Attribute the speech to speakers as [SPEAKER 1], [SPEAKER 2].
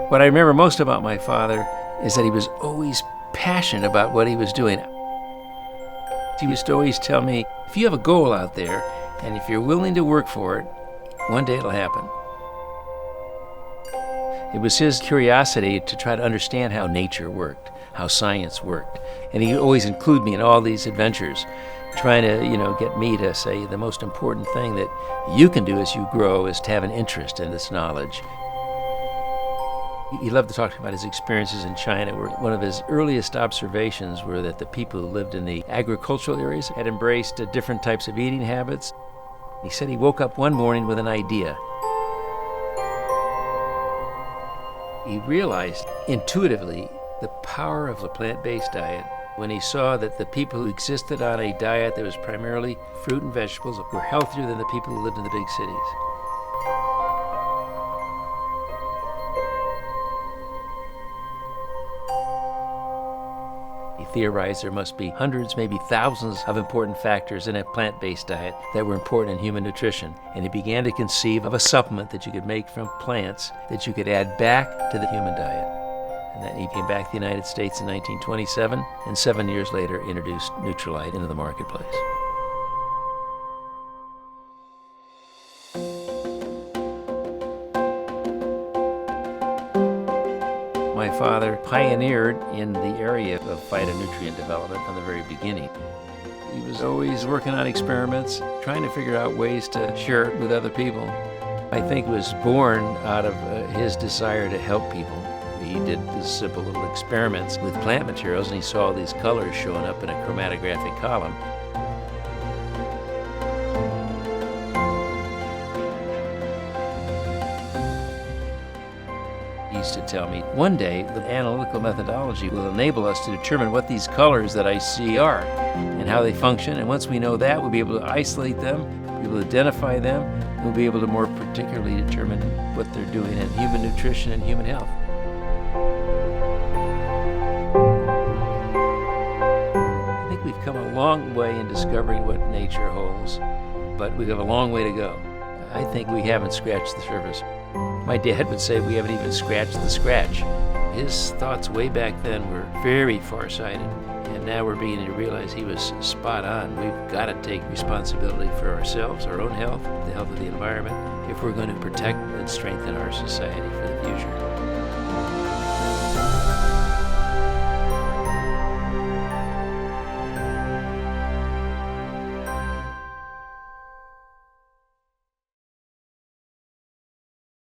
[SPEAKER 1] What I remember most about my father is that he was always passionate about what he was doing. He used to always tell me, if you have a goal out there, and if you're willing to work for it, one day it'll happen. It was his curiosity to try to understand how nature worked, how science worked. And he would always include me in all these adventures, trying to, get me to say the most important thing that you can do as you grow is to have an interest in this knowledge. He loved to talk about his experiences in China, where one of his earliest observations were that the people who lived in the agricultural areas had embraced different types of eating habits. He said he woke up one morning with an idea. He realized intuitively the power of the plant-based diet when he saw that the people who existed on a diet that was primarily fruit and vegetables were healthier than the people who lived in the big cities. He theorized there must be hundreds, maybe thousands of important factors in a plant-based diet that were important in human nutrition. And he began to conceive of a supplement that you could make from plants that you could add back to the human diet. And then he came back to the United States in 1927, and 7 years later introduced Nutrilite into the marketplace. My father pioneered in the area of phytonutrient development from the very beginning. He was always working on experiments, trying to figure out ways to share it with other people. I think it was born out of his desire to help people. He did these simple little experiments with plant materials, and he saw these colors showing up in a chromatographic column. He used to tell me, one day the analytical methodology will enable us to determine what these colors that I see are and how they function, and once we know that, we'll be able to isolate them, be able to identify them, and we'll be able to more particularly determine what they're doing in human nutrition and human health. We've come a long way in discovering what nature holds, but we have a long way to go. I think we haven't scratched the surface. My dad would say we haven't even scratched the scratch. His thoughts way back then were very far-sighted, and now we're beginning to realize he was spot on. We've got to take responsibility for ourselves, our own health, the health of the environment, if we're going to protect and strengthen our society for the future.